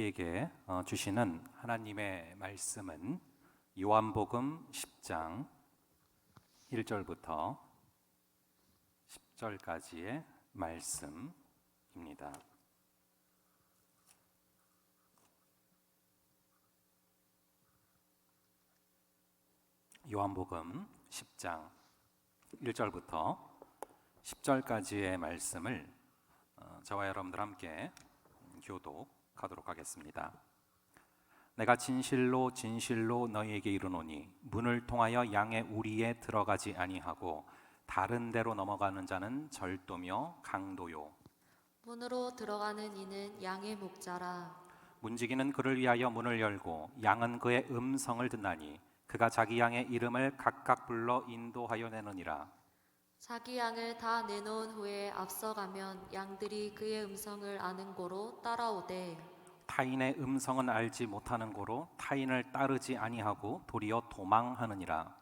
우리에게 주시는 하나님의 말씀은 요한복음 10장 1절부터 10절까지의 말씀입니다. 요한복음 10장 1절부터 10절까지의 말씀을 저와 여러분들 함께 교독하도록 하겠습니다. 내가 진실로 진실로 너희에게 이르노니 문을 통하여 양의 우리에 들어가지 아니하고 다른 데로 넘어가는 자는 절도며 강도요 문으로 들어가는 이는 양의 목자라. 문지기는 그를 위하여 문을 열고 양은 그의 음성을 듣나니 그가 자기 양의 이름을 각각 불러 인도하여 내느니라. 자기 양을 다 내놓은 후에 앞서가면 양들이 그의 음성을 아는 고로 따라오되 타인의 음성은 알지 못하는 고로 타인을 따르지 아니하고 도리어 도망하느니라.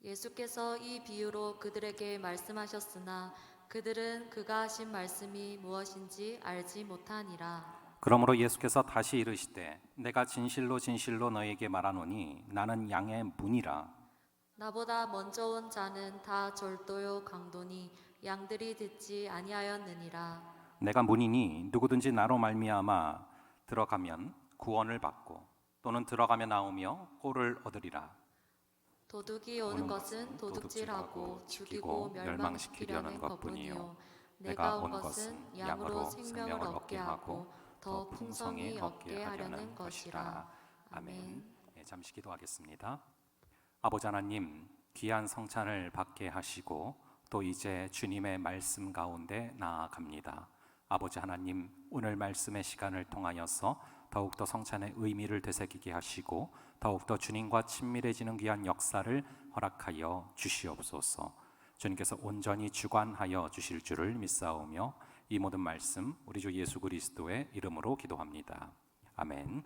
예수께서 이 비유로 그들에게 말씀하셨으나 그들은 그가 하신 말씀이 무엇인지 알지 못하니라. 그러므로 예수께서 다시 이르시되 내가 진실로 진실로 너에게 말하노니 나는 양의 문이라. 나보다 먼저 온 자는 다 절도요 강도니 양들이 듣지 아니하였느니라. 내가 문이니 누구든지 나로 말미암아 들어가면 구원을 받고 또는 들어가며 나오며 꼴을 얻으리라. 도둑이 오는 것은 도둑질하고 죽이고 멸망시키려는 것뿐이요 내가 온 것은 양으로 생명을 얻게 하고 더 풍성히 얻게 하려는 것이라. 아멘. 잠시 기도하겠습니다. 아버지 하나님, 귀한 성찬을 받게 하시고 또 이제 주님의 말씀 가운데 나아갑니다. 아버지 하나님, 오늘 말씀의 시간을 통하여서 더욱더 성찬의 의미를 되새기게 하시고 더욱더 주님과 친밀해지는 귀한 역사를 허락하여 주시옵소서. 주님께서 온전히 주관하여 주실 줄을 믿사오며 이 모든 말씀 우리 주 예수 그리스도의 이름으로 기도합니다. 아멘.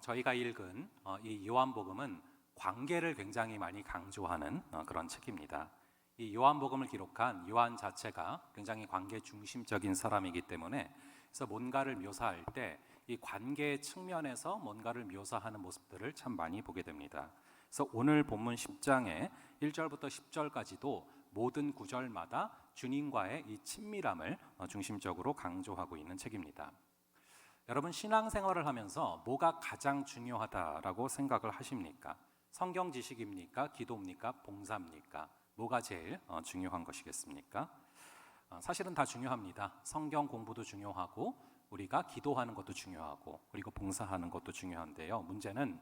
저희가 읽은 이 요한복음은 관계를 굉장히 많이 강조하는 그런 책입니다. 이 요한복음을 기록한 요한 자체가 굉장히 관계 중심적인 사람이기 때문에 그래서 뭔가를 묘사할 때 이 관계의 측면에서 뭔가를 묘사하는 모습들을 참 많이 보게 됩니다. 그래서 오늘 본문 10장의 1절부터 10절까지도 모든 구절마다 주님과의 이 친밀함을 중심적으로 강조하고 있는 책입니다. 여러분, 신앙생활을 하면서 뭐가 가장 중요하다라고 생각을 하십니까? 성경 지식입니까? 기도입니까? 봉사입니까? 뭐가 제일 중요한 것이겠습니까? 사실은 다 중요합니다. 성경 공부도 중요하고 우리가 기도하는 것도 중요하고 그리고 봉사하는 것도 중요한데요. 문제는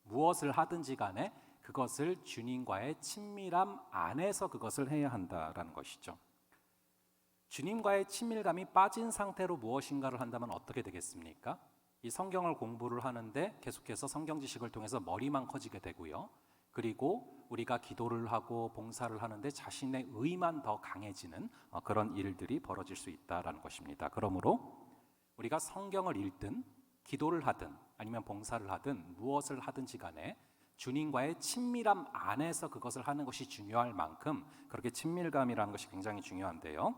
무엇을 하든지 간에 그것을 주님과의 친밀함 안에서 그것을 해야 한다라는 것이죠. 주님과의 친밀감이 빠진 상태로 무엇인가를 한다면 어떻게 되겠습니까? 이 성경을 공부를 하는데 계속해서 성경 지식을 통해서 머리만 커지게 되고요. 그리고 우리가 기도를 하고 봉사를 하는데 자신의 의만 더 강해지는 그런 일들이 벌어질 수 있다는 것입니다. 그러므로 우리가 성경을 읽든 기도를 하든 아니면 봉사를 하든 무엇을 하든지 간에 주님과의 친밀함 안에서 그것을 하는 것이 중요할 만큼 그렇게 친밀감이라는 것이 굉장히 중요한데요.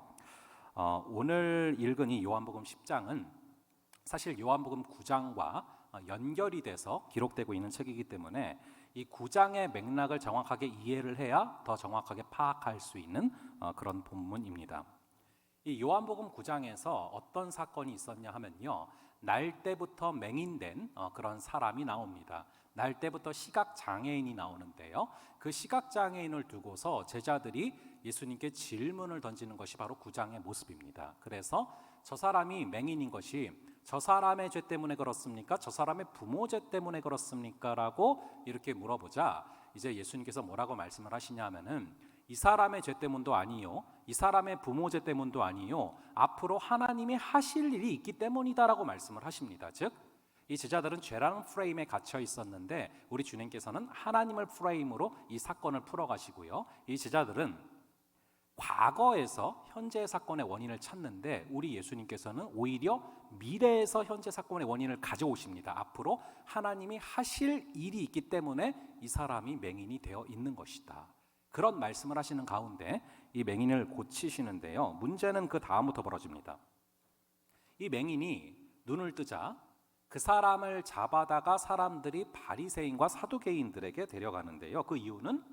오늘 읽은 이 요한복음 10장은 사실 요한복음 9장과 연결이 돼서 기록되고 있는 책이기 때문에 이 9장의 맥락을 정확하게 이해를 해야 더 정확하게 파악할 수 있는 그런 본문입니다. 이 요한복음 9장에서 어떤 사건이 있었냐 하면요, 날 때부터 맹인된 그런 사람이 나옵니다. 날 때부터 시각장애인이 나오는데요, 그 시각장애인을 두고서 제자들이 예수님께 질문을 던지는 것이 바로 9장의 모습입니다. 그래서 저 사람이 맹인인 것이 저 사람의 죄 때문에 그렇습니까? 저 사람의 부모 죄 때문에 그렇습니까? 라고 이렇게 물어보자 이제 예수님께서 뭐라고 말씀을 하시냐 하면은 이 사람의 죄 때문도 아니요, 이 사람의 부모 죄 때문도 아니요, 앞으로 하나님이 하실 일이 있기 때문이다라고 말씀을 하십니다. 즉, 이 제자들은 죄라는 프레임에 갇혀 있었는데 우리 주님께서는 하나님을 프레임으로 이 사건을 풀어가시고요, 이 제자들은 과거에서 현재 사건의 원인을 찾는데 우리 예수님께서는 오히려 미래에서 현재 사건의 원인을 가져오십니다. 앞으로 하나님이 하실 일이 있기 때문에 이 사람이 맹인이 되어 있는 것이다. 그런 말씀을 하시는 가운데 이 맹인을 고치시는데요, 문제는 그 다음부터 벌어집니다. 이 맹인이 눈을 뜨자 그 사람을 잡아다가 사람들이 바리새인과 사두개인들에게 데려가는데요. 그 이유는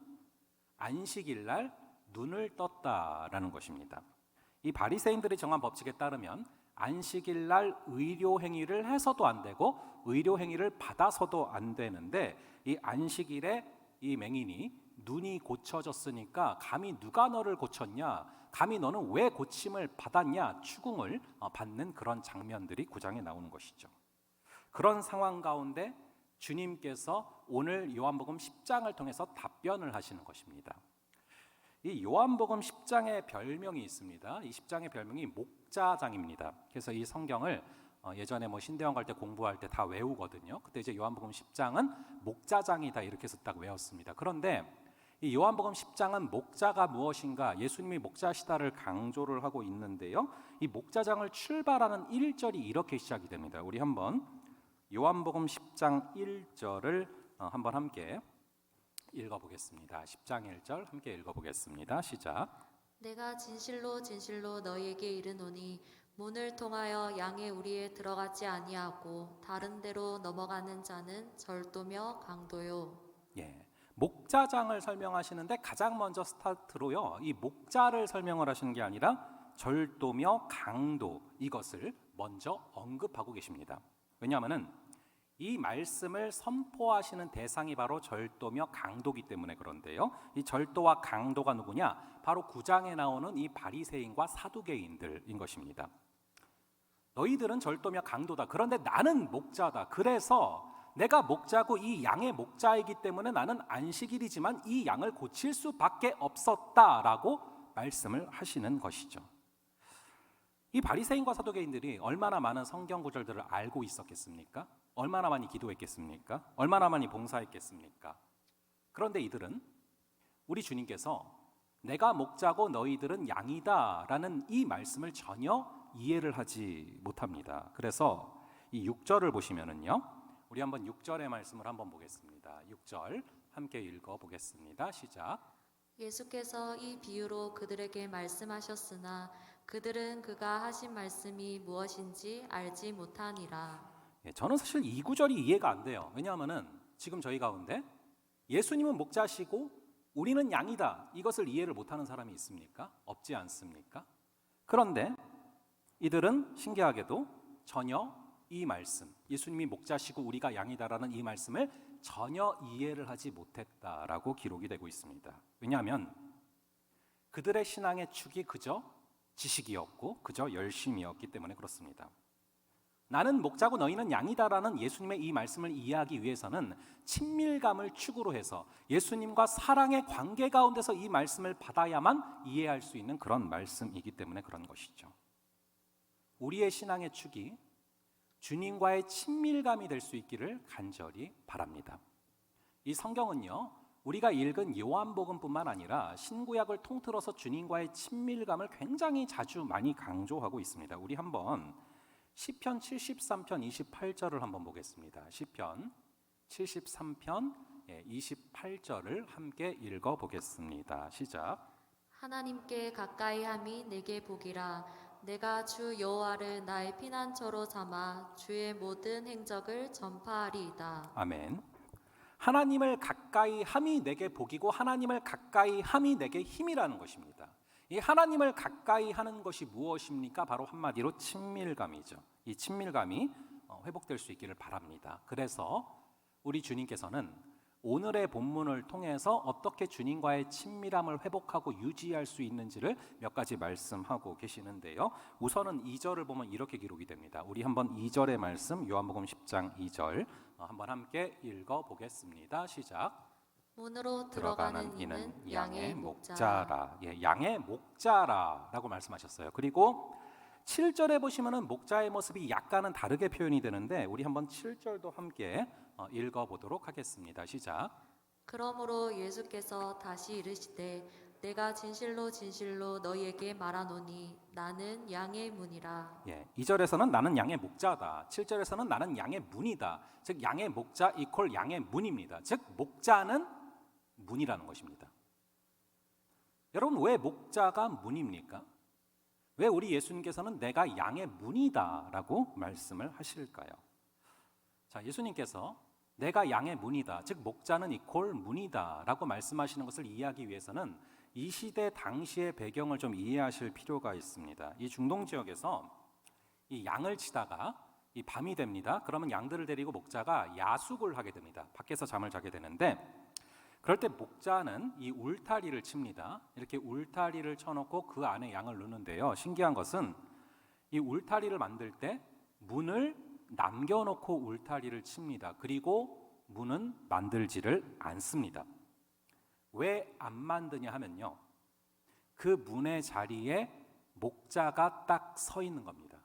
안식일 날 눈을 떴다라는 것입니다. 이 바리새인들이 정한 법칙에 따르면 안식일 날 의료 행위를 해서도 안 되고 의료 행위를 받아서도 안 되는데, 이 안식일에 이 맹인이 눈이 고쳐졌으니까 감히 누가 너를 고쳤냐, 감히 너는 왜 고침을 받았냐 추궁을 받는 그런 장면들이 9장에 나오는 것이죠. 그런 상황 가운데 주님께서 오늘 요한복음 10장을 통해서 답변을 하시는 것입니다. 이 요한복음 10장의 별명이 있습니다. 이 10장의 별명이 목자장입니다. 그래서 이 성경을 예전에 신대원 갈 때 공부할 때 다 외우거든요. 그때 이제 요한복음 10장은 목자장이다 이렇게 해서 딱 외웠습니다. 그런데 이 요한복음 10장은 목자가 무엇인가, 예수님이 목자시다를 강조를 하고 있는데요. 이 목자장을 출발하는 1절이 이렇게 시작이 됩니다. 우리 한번 요한복음 10장 1절을 한번 함께 읽어보겠습니다. 10장 1절 함께 읽어보겠습니다. 시작. 내가 진실로 진실로 너희에게 이르노니 문을 통하여 양의 우리에 들어가지 아니하고 다른 데로 넘어가는 자는 절도며 강도요. 예, 목자장을 설명하시는데 가장 먼저 스타트로요, 이 목자를 설명을 하시는 게 아니라 절도며 강도, 이것을 먼저 언급하고 계십니다. 왜냐하면은 이 말씀을 선포하시는 대상이 바로 절도며 강도기 때문에 그런데요. 이 절도와 강도가 누구냐? 바로 9장에 나오는 이 바리새인과 사두개인들인 것입니다. 너희들은 절도며 강도다. 그런데 나는 목자다. 그래서 내가 목자고 이 양의 목자이기 때문에 나는 안식일이지만 이 양을 고칠 수밖에 없었다라고 말씀을 하시는 것이죠. 이 바리새인과 사두개인들이 얼마나 많은 성경 구절들을 알고 있었겠습니까? 얼마나 많이 기도했겠습니까? 얼마나 많이 봉사했겠습니까? 그런데 이들은 우리 주님께서 내가 목자고 너희들은 양이다 라는 이 말씀을 전혀 이해를 하지 못합니다. 그래서 이 6절을 보시면은요, 우리 한번 6절의 말씀을 한번 보겠습니다. 6절 함께 읽어보겠습니다. 시작. 예수께서 이 비유로 그들에게 말씀하셨으나 그들은 그가 하신 말씀이 무엇인지 알지 못하니라. 저는 사실 이 구절이 이해가 안 돼요. 왜냐하면은 지금 저희 가운데 예수님은 목자시고 우리는 양이다, 이것을 이해를 못하는 사람이 있습니까? 없지 않습니까? 그런데 이들은 신기하게도 전혀 이 말씀, 예수님이 목자시고 우리가 양이다라는 이 말씀을 전혀 이해를 하지 못했다라고 기록이 되고 있습니다. 왜냐하면 그들의 신앙의 축이 그저 지식이었고 그저 열심이었기 때문에 그렇습니다. 나는 목자고 너희는 양이다라는 예수님의 이 말씀을 이해하기 위해서는 친밀감을 축으로 해서 예수님과 사랑의 관계 가운데서 이 말씀을 받아야만 이해할 수 있는 그런 말씀이기 때문에 그런 것이죠. 우리의 신앙의 축이 주님과의 친밀감이 될 수 있기를 간절히 바랍니다. 이 성경은요, 우리가 읽은 요한복음뿐만 아니라 신구약을 통틀어서 주님과의 친밀감을 굉장히 자주 많이 강조하고 있습니다. 우리 한번 시편 73편 28절을 한번 보겠습니다. 시편 73편 28절을 함께 읽어보겠습니다. 시작. 하나님께 가까이 함이 내게 복이라. 내가 주 여호와를 나의 피난처로 삼아 주의 모든 행적을 전파하리이다. 아멘. 하나님을 가까이 함이 내게 복이고 하나님을 가까이 함이 내게 힘이라는 것입니다. 이 하나님을 가까이 하는 것이 무엇입니까? 바로 한마디로 친밀감이죠. 이 친밀감이 회복될 수 있기를 바랍니다. 그래서 우리 주님께서는 오늘의 본문을 통해서 어떻게 주님과의 친밀함을 회복하고 유지할 수 있는지를 몇 가지 말씀하고 계시는데요. 우선은 2절을 보면 이렇게 기록이 됩니다. 우리 한번 2절의 말씀, 요한복음 10장 2절 한번 함께 읽어보겠습니다. 시작. 문으로 들어가는 이는 양의 목자라. 양의 목자라라고 말씀하셨어요. 그리고 7절에 보시면은 목자의 모습이 약간은 다르게 표현이 되는데 우리 한번 7절도 함께 읽어보도록 하겠습니다. 시작. 그러므로 예수께서 다시 이르시되 내가 진실로 진실로 너희에게 말하노니 나는 양의 문이라. 2절에서는 나는 양의 목자다. 7절에서는 나는 양의 문이다. 즉 양의 목자 이퀄 양의 문입니다. 즉 목자는 문이라는 것입니다. 여러분, 왜 목자가 문입니까? 왜 우리 예수님께서는 내가 양의 문이다라고 말씀을 하실까요? 자, 예수님께서 내가 양의 문이다, 즉 목자는 이퀄 문이다라고 말씀하시는 것을 이해하기 위해서는 이 시대 당시의 배경을 좀 이해하실 필요가 있습니다. 이 중동 지역에서 이 양을 치다가 이 밤이 됩니다. 그러면 양들을 데리고 목자가 야숙을 하게 됩니다. 밖에서 잠을 자게 되는데, 그럴 때 목자는 이 울타리를 칩니다. 이렇게 울타리를 쳐놓고 그 안에 양을 넣는데요. 신기한 것은 이 울타리를 만들 때 문을 남겨놓고 울타리를 칩니다. 그리고 문은 만들지를 않습니다. 왜 안 만드냐 하면요, 그 문의 자리에 목자가 딱 서 있는 겁니다.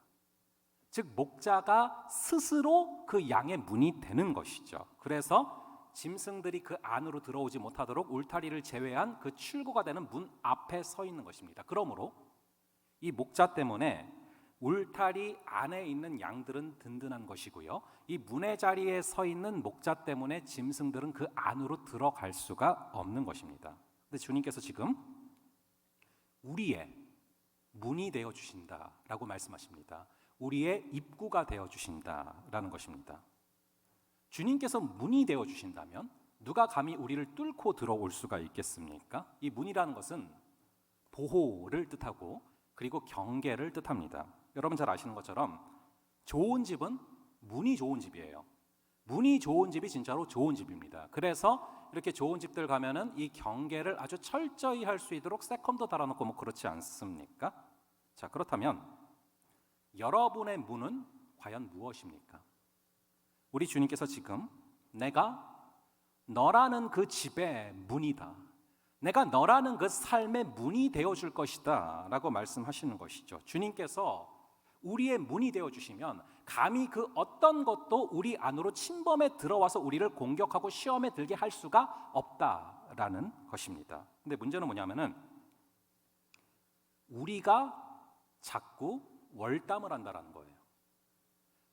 즉 목자가 스스로 그 양의 문이 되는 것이죠. 그래서 짐승들이 그 안으로 들어오지 못하도록 울타리를 제외한 그 출구가 되는 문 앞에 서 있는 것입니다. 그러므로 이 목자 때문에 울타리 안에 있는 양들은 든든한 것이고요, 이 문의 자리에 서 있는 목자 때문에 짐승들은 그 안으로 들어갈 수가 없는 것입니다. 근데 주님께서 지금 우리의 문이 되어 주신다라고 말씀하십니다. 우리의 입구가 되어 주신다라는 것입니다. 주님께서 문이 되어 주신다면 누가 감히 우리를 뚫고 들어올 수가 있겠습니까? 이 문이라는 것은 보호를 뜻하고 그리고 경계를 뜻합니다. 여러분 잘 아시는 것처럼 좋은 집은 문이 좋은 집이에요. 문이 좋은 집이 진짜로 좋은 집입니다. 그래서 이렇게 좋은 집들 가면은 이 경계를 아주 철저히 할 수 있도록 세컨도 달아놓고 뭐 그렇지 않습니까? 자, 그렇다면 여러분의 문은 과연 무엇입니까? 우리 주님께서 지금 내가 너라는 그 집의 문이다, 내가 너라는 그 삶의 문이 되어줄 것이다 라고 말씀하시는 것이죠. 주님께서 우리의 문이 되어주시면 감히 그 어떤 것도 우리 안으로 침범해 들어와서 우리를 공격하고 시험에 들게 할 수가 없다라는 것입니다. 근데 문제는 뭐냐면은 우리가 자꾸 월담을 한다라는 거예요.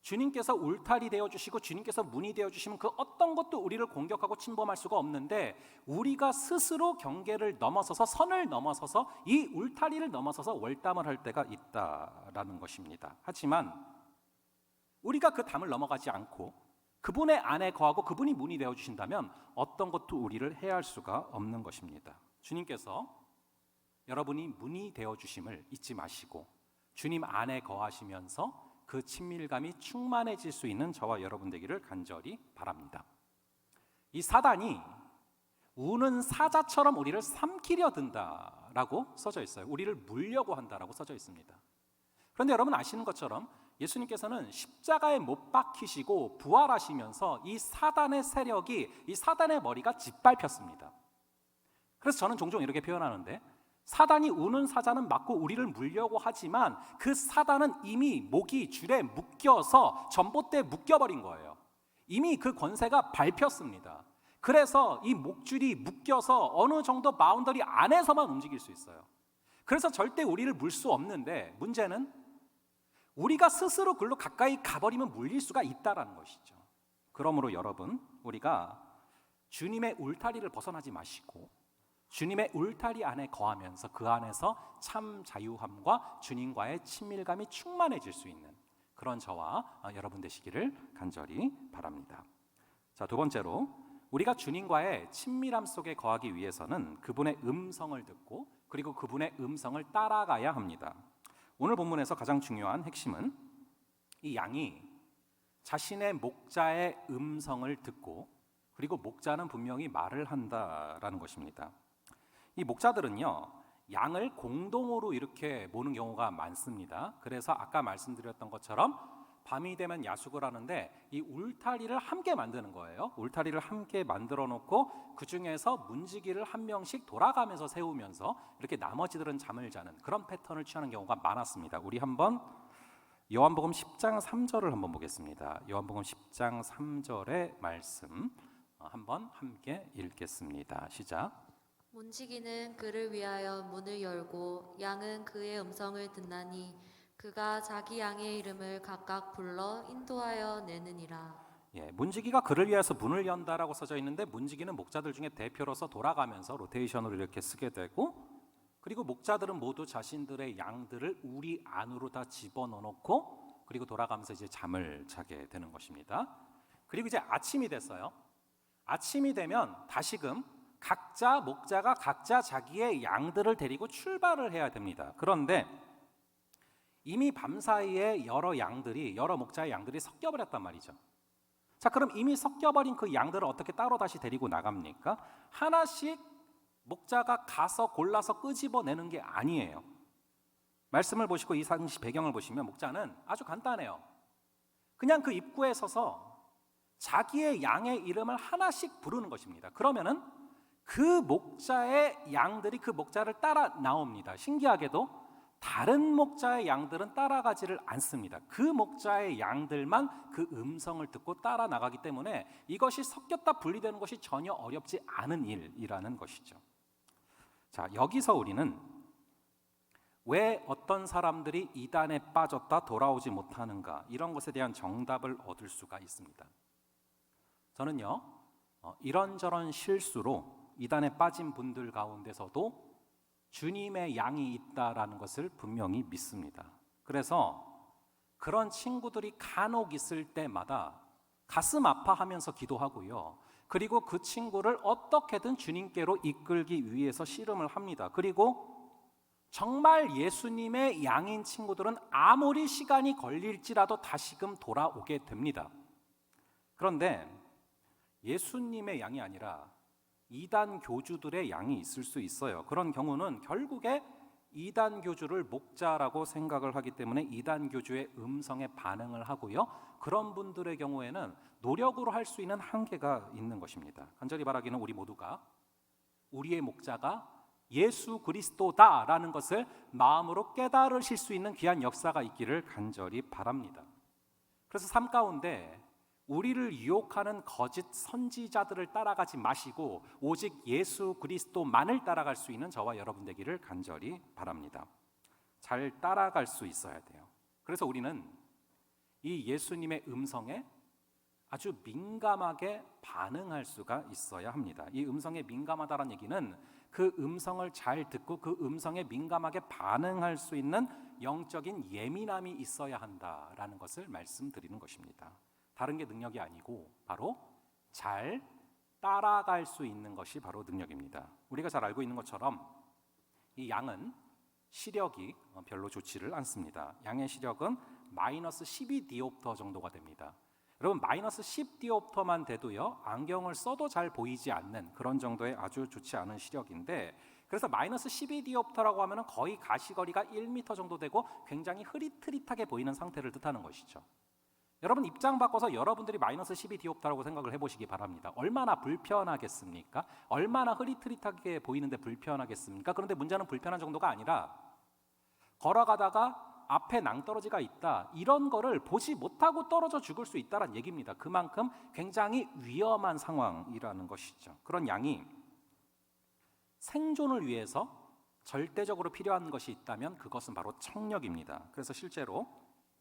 주님께서 울타리 되어주시고 주님께서 문이 되어주시면 그 어떤 것도 우리를 공격하고 침범할 수가 없는데, 우리가 스스로 경계를 넘어서서 선을 넘어서서 이 울타리를 넘어서서 월담을 할 때가 있다라는 것입니다. 하지만 우리가 그 담을 넘어가지 않고 그분의 안에 거하고 그분이 문이 되어주신다면 어떤 것도 우리를 해할 수가 없는 것입니다. 주님께서 여러분이 문이 되어주심을 잊지 마시고 주님 안에 거하시면서 그 친밀감이 충만해질 수 있는 저와 여러분 되기를 간절히 바랍니다. 이 사단이 우는 사자처럼 우리를 삼키려 든다라고 써져 있어요. 우리를 물려고 한다라고 써져 있습니다. 그런데 여러분 아시는 것처럼 예수님께서는 십자가에 못 박히시고 부활하시면서 이 사단의 세력이, 이 사단의 머리가 짓밟혔습니다. 그래서 저는 종종 이렇게 표현하는데, 사단이 우는 사자는 맞고 우리를 물려고 하지만 그 사단은 이미 목이 줄에 묶여서 전봇대에 묶여버린 거예요. 이미 그 권세가 밟혔습니다. 그래서 이 목줄이 묶여서 어느 정도 바운더리 안에서만 움직일 수 있어요. 그래서 절대 우리를 물 수 없는데, 문제는 우리가 스스로 글로 가까이 가버리면 물릴 수가 있다는 것이죠. 그러므로 여러분, 우리가 주님의 울타리를 벗어나지 마시고 주님의 울타리 안에 거하면서 그 안에서 참 자유함과 주님과의 친밀감이 충만해질 수 있는 그런 저와 여러분 되시기를 간절히 바랍니다. 자, 두 번째로 우리가 주님과의 친밀함 속에 거하기 위해서는 그분의 음성을 듣고 그리고 그분의 음성을 따라가야 합니다. 오늘 본문에서 가장 중요한 핵심은 이 양이 자신의 목자의 음성을 듣고 그리고 목자는 분명히 말을 한다라는 것입니다. 이 목자들은요, 양을 공동으로 이렇게 모는 경우가 많습니다. 그래서 아까 말씀드렸던 것처럼 밤이 되면 야숙을 하는데 이 울타리를 함께 만드는 거예요. 울타리를 함께 만들어 놓고 그 중에서 문지기를 한 명씩 돌아가면서 세우면서 이렇게 나머지들은 잠을 자는 그런 패턴을 취하는 경우가 많았습니다. 우리 한번 요한복음 10장 3절을 한번 보겠습니다. 요한복음 10장 3절의 말씀 한번 함께 읽겠습니다. 시작. 문지기는 그를 위하여 문을 열고 양은 그의 음성을 듣나니 그가 자기 양의 이름을 각각 불러 인도하여 내느니라. 예, 문지기가 그를 위해서 문을 연다라고 써져 있는데, 문지기는 목자들 중에 대표로서 돌아가면서 로테이션으로 이렇게 쓰게 되고, 그리고 목자들은 모두 자신들의 양들을 우리 안으로 다 집어넣어 놓고 그리고 돌아가면서 이제 잠을 자게 되는 것입니다. 그리고 이제 아침이 됐어요. 아침이 되면 다시금 각자 목자가 각자 자기의 양들을 데리고 출발을 해야 됩니다. 그런데 이미 밤사이에 여러 목자의 양들이 섞여버렸단 말이죠. 자, 그럼 이미 섞여버린 그 양들을 어떻게 따로 다시 데리고 나갑니까? 하나씩 목자가 가서 골라서 끄집어내는 게 아니에요. 말씀을 보시고 이 상시 배경을 보시면 목자는 아주 간단해요. 그냥 그 입구에 서서 자기의 양의 이름을 하나씩 부르는 것입니다. 그러면은 그 목자의 양들이 그 목자를 따라 나옵니다. 신기하게도 다른 목자의 양들은 따라가지를 않습니다. 그 목자의 양들만 그 음성을 듣고 따라 나가기 때문에 이것이 섞였다 분리되는 것이 전혀 어렵지 않은 일이라는 것이죠. 자, 여기서 우리는 왜 어떤 사람들이 이단에 빠졌다 돌아오지 못하는가, 이런 것에 대한 정답을 얻을 수가 있습니다. 저는요, 이런저런 실수로 이단에 빠진 분들 가운데서도 주님의 양이 있다라는 것을 분명히 믿습니다. 그래서 그런 친구들이 간혹 있을 때마다 가슴 아파하면서 기도하고요. 그리고 그 친구를 어떻게든 주님께로 이끌기 위해서 씨름을 합니다. 그리고 정말 예수님의 양인 친구들은 아무리 시간이 걸릴지라도 다시금 돌아오게 됩니다. 그런데 예수님의 양이 아니라 이단 교주들의 양이 있을 수 있어요. 그런 경우는 결국에 이단 교주를 목자라고 생각을 하기 때문에 이단 교주의 음성에 반응을 하고요. 그런 분들의 경우에는 노력으로 할 수 있는 한계가 있는 것입니다. 간절히 바라기는 우리 모두가 우리의 목자가 예수 그리스도다라는 것을 마음으로 깨달으실 수 있는 귀한 역사가 있기를 간절히 바랍니다. 그래서 삶 가운데 우리를 유혹하는 거짓 선지자들을 따라가지 마시고 오직 예수 그리스도만을 따라갈 수 있는 저와 여러분 되기를 간절히 바랍니다. 잘 따라갈 수 있어야 돼요. 그래서 우리는 이 예수님의 음성에 아주 민감하게 반응할 수가 있어야 합니다. 이 음성에 민감하다는 얘기는 그 음성을 잘 듣고 그 음성에 민감하게 반응할 수 있는 영적인 예민함이 있어야 한다라는 것을 말씀드리는 것입니다. 다른 게 능력이 아니고 바로 잘 따라갈 수 있는 것이 바로 능력입니다. 우리가 잘 알고 있는 것처럼 이 양은 시력이 별로 좋지를 않습니다. 양의 시력은 마이너스 12디옵터 정도가 됩니다. 여러분, 마이너스 10디옵터만 돼도요, 안경을 써도 잘 보이지 않는 그런 정도의 아주 좋지 않은 시력인데, 그래서 마이너스 12디옵터라고 하면 거의 가시거리가 1m 정도 되고 굉장히 흐릿흐릿하게 보이는 상태를 뜻하는 것이죠. 여러분, 입장 바꿔서 여러분들이 마이너스 12디옵터라고 생각을 해보시기 바랍니다. 얼마나 불편하겠습니까? 얼마나 흐릿흐릿하게 보이는데 불편하겠습니까? 그런데 문제는 불편한 정도가 아니라 걸어가다가 앞에 낭떠러지가 있다, 이런 거를 보지 못하고 떨어져 죽을 수 있다는 얘기입니다. 그만큼 굉장히 위험한 상황이라는 것이죠. 그런 양이 생존을 위해서 절대적으로 필요한 것이 있다면 그것은 바로 청력입니다. 그래서 실제로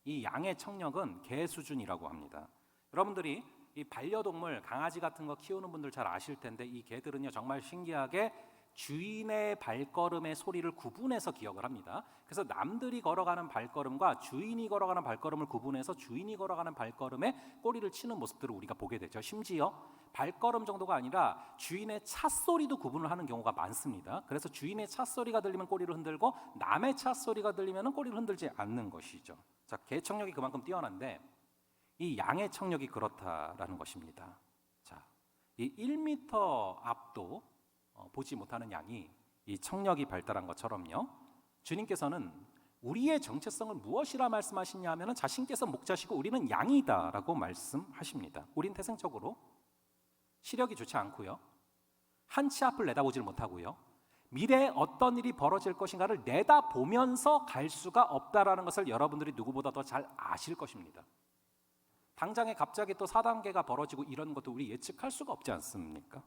이 양의 청력은 개 수준이라고 합니다. 여러분들이 이 반려동물, 강아지 같은 거 키우는 분들 잘 아실 텐데 이 개들은요 정말 신기하게 주인의 발걸음의 소리를 구분해서 기억을 합니다. 그래서 남들이 걸어가는 발걸음과 주인이 걸어가는 발걸음을 구분해서 주인이 걸어가는 발걸음에 꼬리를 치는 모습들을 우리가 보게 되죠. 심지어 발걸음 정도가 아니라 주인의 찻소리도 구분을 하는 경우가 많습니다. 그래서 주인의 찻소리가 들리면 꼬리를 흔들고 남의 찻소리가 들리면 꼬리를 흔들지 않는 것이죠. 자, 개 청력이 그만큼 뛰어난데 이 양의 청력이 그렇다라는 것입니다. 자, 이 1m 앞도 보지 못하는 양이 이 청력이 발달한 것처럼요, 주님께서는 우리의 정체성을 무엇이라 말씀하시냐 하면 자신께서 목자시고 우리는 양이다라고 말씀하십니다. 우린 태생적으로 시력이 좋지 않고요, 한 치 앞을 내다보질 못하고요, 미래에 어떤 일이 벌어질 것인가를 내다보면서 갈 수가 없다라는 것을 여러분들이 누구보다 더 잘 아실 것입니다. 당장에 갑자기 또 4단계가 벌어지고 이런 것도 우리 예측할 수가 없지 않습니까?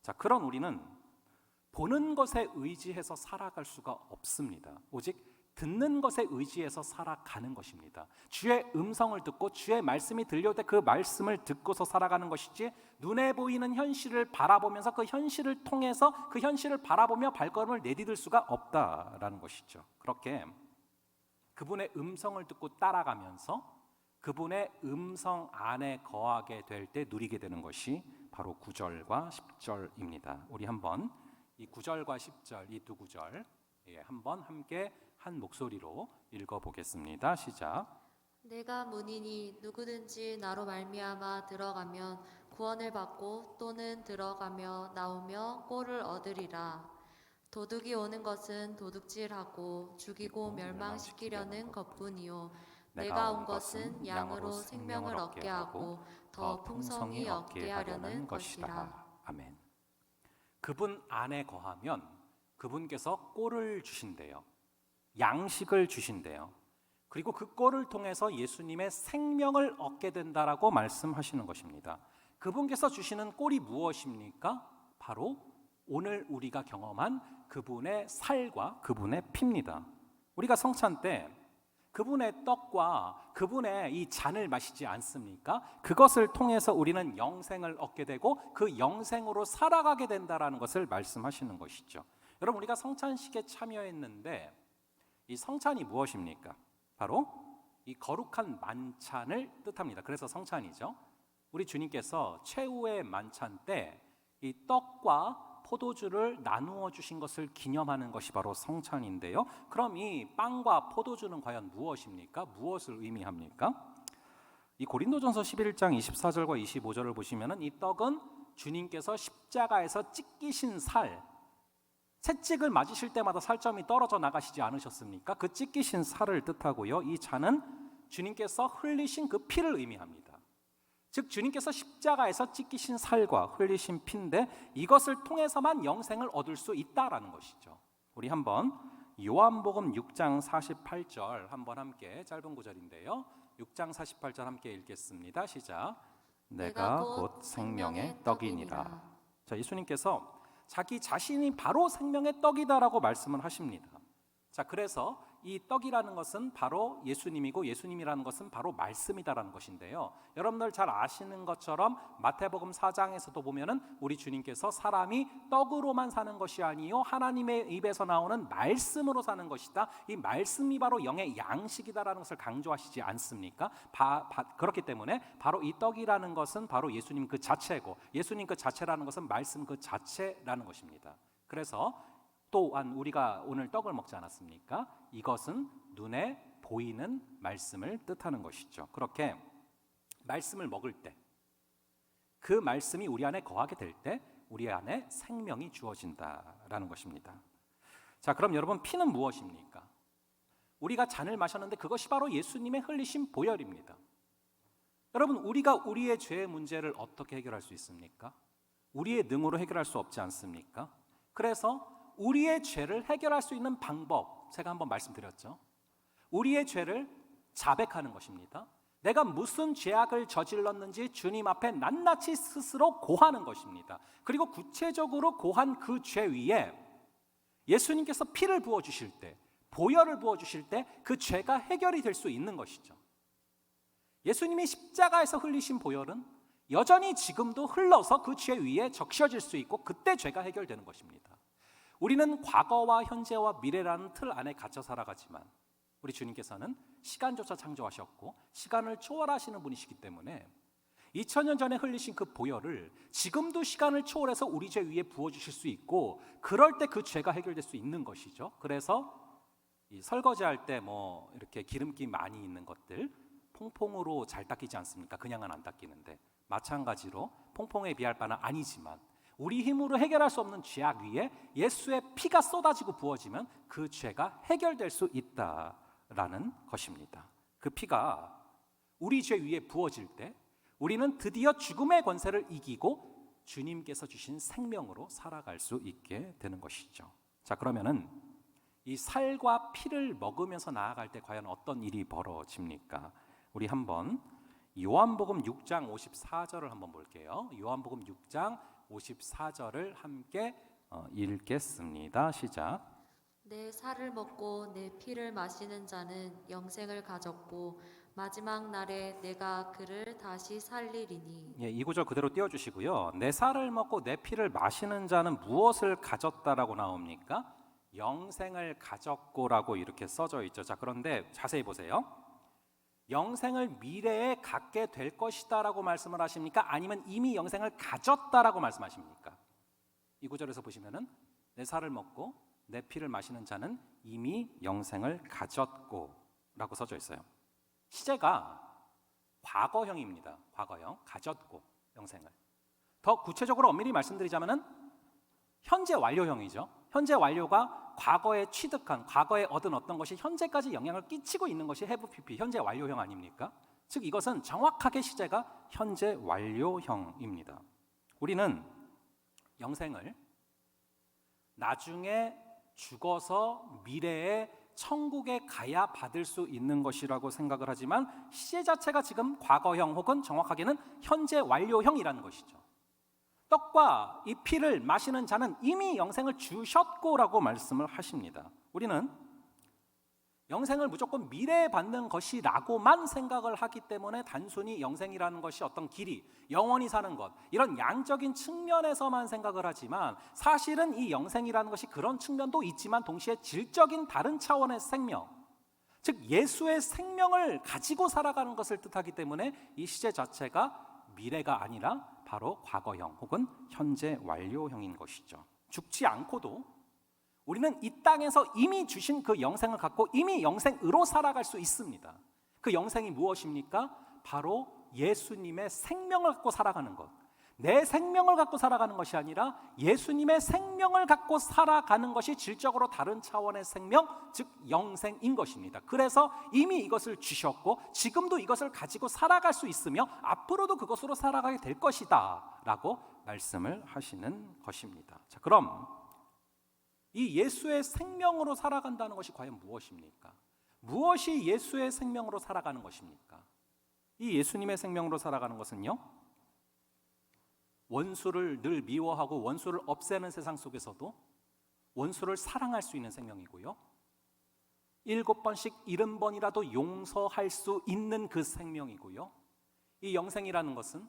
자, 그런 우리는 보는 것에 의지해서 살아갈 수가 없습니다. 오직 듣는 것에 의지해서 살아가는 것입니다. 주의 음성을 듣고 주의 말씀이 들려올 때 그 말씀을 듣고서 살아가는 것이지, 눈에 보이는 현실을 바라보면서 그 현실을 통해서 그 현실을 바라보며 발걸음을 내디딜 수가 없다라는 것이죠. 그렇게 그분의 음성을 듣고 따라가면서 그분의 음성 안에 거하게 될 때 누리게 되는 것이 바로 9절과 10절입니다. 우리 한번 이 9절과 10절, 이 두 구절 한번 함께 한 목소리로 읽어보겠습니다. 시작. 내가 문이니 누구든지 나로 말미암아 들어가면 구원을 받고 또는 들어가며 나오며 꼴을 얻으리라. 도둑이 오는 것은 도둑질하고 죽이고 멸망시키려는 것뿐이요 내가 온 것은 양으로 생명을 얻게 하고 더 풍성히 얻게 하려는 것이라. 아멘. 그분 안에 거하면 그분께서 꼴을 주신대요. 양식을 주신대요. 그리고 그 꼴을 통해서 예수님의 생명을 얻게 된다라고 말씀하시는 것입니다. 그분께서 주시는 꼴이 무엇입니까? 바로 오늘 우리가 경험한 그분의 살과 그분의 피입니다. 우리가 성찬 때 그분의 떡과 그분의 이 잔을 마시지 않습니까? 그것을 통해서 우리는 영생을 얻게 되고 그 영생으로 살아가게 된다라는 것을 말씀하시는 것이죠. 여러분, 우리가 성찬식에 참여했는데 이 성찬이 무엇입니까? 바로 이 거룩한 만찬을 뜻합니다. 그래서 성찬이죠. 우리 주님께서 최후의 만찬 때 이 떡과 포도주를 나누어 주신 것을 기념하는 것이 바로 성찬인데요. 그럼 이 빵과 포도주는 과연 무엇입니까? 무엇을 의미합니까? 이 고린도전서 11장 24절과 25절을 보시면은 이 떡은 주님께서 십자가에서 찢기신 살, 채찍을 맞으실 때마다 살점이 떨어져 나가시지 않으셨습니까? 그 찢기신 살을 뜻하고요. 이 잔은 주님께서 흘리신 그 피를 의미합니다. 즉 주님께서 십자가에서 찢기신 살과 흘리신 피인데 이것을 통해서만 영생을 얻을 수 있다라는 것이죠. 우리 한번 요한복음 6장 48절 한번 함께, 짧은 구절인데요. 6장 48절 함께 읽겠습니다. 시작. 내가 곧 생명의 떡이니라. 자, 예수님께서 자기 자신이 바로 생명의 떡이다라고 말씀을 하십니다. 자, 그래서 이 떡이라는 것은 바로 예수님이고 예수님이라는 것은 바로 말씀이다라는 것인데요. 여러분들 잘 아시는 것처럼 마태복음 4장에서도 보면은 우리 주님께서 사람이 떡으로만 사는 것이 아니요 하나님의 입에서 나오는 말씀으로 사는 것이다. 이 말씀이 바로 영의 양식이다라는 것을 강조하시지 않습니까? 그렇기 때문에 바로 이 떡이라는 것은 바로 예수님 그 자체고 예수님 그 자체라는 것은 말씀 그 자체라는 것입니다. 그래서 또한 우리가 오늘 떡을 먹지 않았습니까? 이것은 눈에 보이는 말씀을 뜻하는 것이죠. 그렇게 말씀을 먹을 때, 그 말씀이 우리 안에 거하게 될 때 우리 안에 생명이 주어진다라는 것입니다. 자, 그럼 여러분, 피는 무엇입니까? 우리가 잔을 마셨는데 그것이 바로 예수님의 흘리신 보혈입니다. 여러분, 우리가 우리의 죄의 문제를 어떻게 해결할 수 있습니까? 우리의 능으로 해결할 수 없지 않습니까? 그래서 우리의 죄를 해결할 수 있는 방법, 제가 한번 말씀드렸죠. 우리의 죄를 자백하는 것입니다. 내가 무슨 죄악을 저질렀는지 주님 앞에 낱낱이 스스로 고하는 것입니다. 그리고 구체적으로 고한 그 죄 위에 예수님께서 피를 부어주실 때, 보혈을 부어주실 때 그 죄가 해결이 될 수 있는 것이죠. 예수님이 십자가에서 흘리신 보혈은 여전히 지금도 흘러서 그 죄 위에 적셔질 수 있고 그때 죄가 해결되는 것입니다. 우리는 과거와 현재와 미래라는 틀 안에 갇혀 살아가지만 우리 주님께서는 시간조차 창조하셨고 시간을 초월하시는 분이시기 때문에 2000년 전에 흘리신 그 보혈을 지금도 시간을 초월해서 우리 죄 위에 부어주실 수 있고 그럴 때 그 죄가 해결될 수 있는 것이죠. 그래서 이 설거지할 때 뭐 이렇게 기름기 많이 있는 것들 퐁퐁으로 잘 닦이지 않습니까? 그냥은 안 닦이는데 마찬가지로 퐁퐁에 비할 바는 아니지만 우리 힘으로 해결할 수 없는 죄악 위에 예수의 피가 쏟아지고 부어지면 그 죄가 해결될 수 있다라는 것입니다. 그 피가 우리 죄 위에 부어질 때 우리는 드디어 죽음의 권세를 이기고 주님께서 주신 생명으로 살아갈 수 있게 되는 것이죠. 자, 그러면은 이 살과 피를 먹으면서 나아갈 때 과연 어떤 일이 벌어집니까? 우리 한번 요한복음 6장 54절을 한번 볼게요. 요한복음 6장 54절을 함께 읽겠습니다. 시작. 내 살을 먹고 내 피를 마시는 자는 영생을 가졌고 마지막 날에 내가 그를 다시 살리리니. 예, 이 구절 그대로 띄워주시고요. 내 살을 먹고 내 피를 마시는 자는 무엇을 가졌다라고 나옵니까? 영생을 가졌고라고 이렇게 써져 있죠. 자, 그런데 자세히 보세요. 영생을 미래에 갖게 될 것이다라고 말씀을 하십니까? 아니면 이미 영생을 가졌다라고 말씀하십니까? 이 구절에서 보시면은 내 살을 먹고 내 피를 마시는 자는 이미 영생을 가졌고라고 써져 있어요. 시제가 과거형입니다. 과거형, 가졌고 영생을. 더 구체적으로 엄밀히 말씀드리자면은 현재 완료형이죠. 현재 완료가 과거에 취득한, 과거에 얻은 어떤 것이 현재까지 영향을 끼치고 있는 것이 have PP, 현재 완료형 아닙니까? 즉 이것은 정확하게 시제가 현재 완료형입니다. 우리는 영생을 나중에 죽어서 미래에 천국에 가야 받을 수 있는 것이라고 생각을 하지만 시제 자체가 지금 과거형 혹은 정확하게는 현재 완료형이라는 것이죠. 떡과 이 피를 마시는 자는 이미 영생을 주셨고라고 말씀을 하십니다. 우리는 영생을 무조건 미래에 받는 것이라고만 생각을 하기 때문에 단순히 영생이라는 것이 어떤 길이, 영원히 사는 것, 이런 양적인 측면에서만 생각을 하지만 사실은 이 영생이라는 것이 그런 측면도 있지만 동시에 질적인 다른 차원의 생명, 즉 예수의 생명을 가지고 살아가는 것을 뜻하기 때문에 이 시제 자체가 미래가 아니라 바로 과거형 혹은 현재 완료형인 것이죠. 죽지 않고도 우리는 이 땅에서 이미 주신 그 영생을 갖고 이미 영생으로 살아갈 수 있습니다. 그 영생이 무엇입니까? 바로 예수님의 생명을 갖고 살아가는 것. 내 생명을 갖고 살아가는 것이 아니라 예수님의 생명을 갖고 살아가는 것이 질적으로 다른 차원의 생명, 즉 영생인 것입니다. 그래서 이미 이것을 주셨고 지금도 이것을 가지고 살아갈 수 있으며 앞으로도 그것으로 살아가게 될 것이다 라고 말씀을 하시는 것입니다. 자, 그럼 이 예수의 생명으로 살아간다는 것이 과연 무엇입니까? 무엇이 예수의 생명으로 살아가는 것입니까? 이 예수님의 생명으로 살아가는 것은요, 원수를 늘 미워하고 원수를 없애는 세상 속에서도 원수를 사랑할 수 있는 생명이고요, 7번씩 70번이라도 용서할 수 있는 그 생명이고요, 이 영생이라는 것은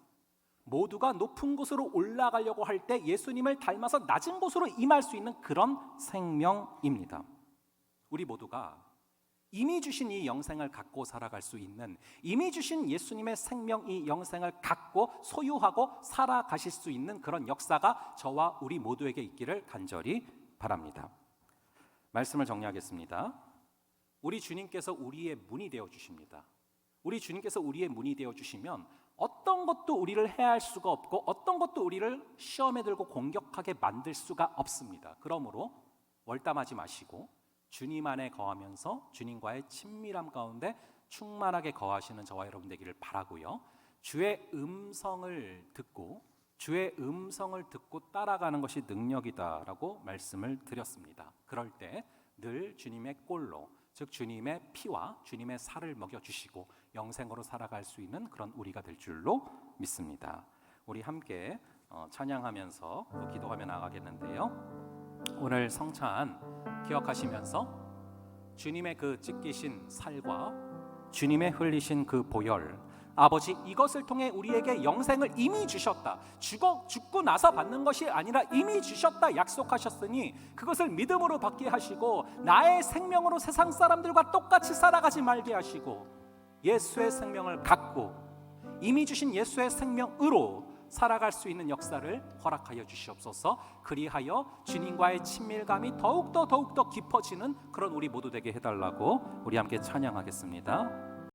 모두가 높은 곳으로 올라가려고 할 때 예수님을 닮아서 낮은 곳으로 임할 수 있는 그런 생명입니다. 우리 모두가 이미 주신 이 영생을 갖고 살아갈 수 있는, 이미 주신 예수님의 생명, 이 영생을 갖고 소유하고 살아가실 수 있는 그런 역사가 저와 우리 모두에게 있기를 간절히 바랍니다. 말씀을 정리하겠습니다. 우리 주님께서 우리의 문이 되어 주십니다. 우리 주님께서 우리의 문이 되어 주시면 어떤 것도 우리를 해할 수가 없고 어떤 것도 우리를 시험에 들고 공격하게 만들 수가 없습니다. 그러므로 월담하지 마시고 주님 안에 거하면서 주님과의 친밀함 가운데 충만하게 거하시는 저와 여러분 되기를 바라고요, 주의 음성을 듣고 따라가는 것이 능력이다라고 말씀을 드렸습니다. 그럴 때 늘 주님의 꼴로, 즉 주님의 피와 주님의 살을 먹여주시고 영생으로 살아갈 수 있는 그런 우리가 될 줄로 믿습니다. 우리 함께 찬양하면서 또 기도하며 나가겠는데요, 오늘 성찬 기억하시면서 주님의 그 찢기신 살과 주님의 흘리신 그 보혈, 아버지 이것을 통해 우리에게 영생을 이미 주셨다, 죽고 나서 받는 것이 아니라 이미 주셨다 약속하셨으니 그것을 믿음으로 받게 하시고 나의 생명으로 세상 사람들과 똑같이 살아가지 말게 하시고 예수의 생명을 갖고 이미 주신 예수의 생명으로 살아갈 수 있는 역사를 허락하여 주시옵소서. 그리하여 주님과의 친밀감이 더욱더 깊어지는 그런 우리 모두 되게 해달라고 우리 함께 찬양하겠습니다.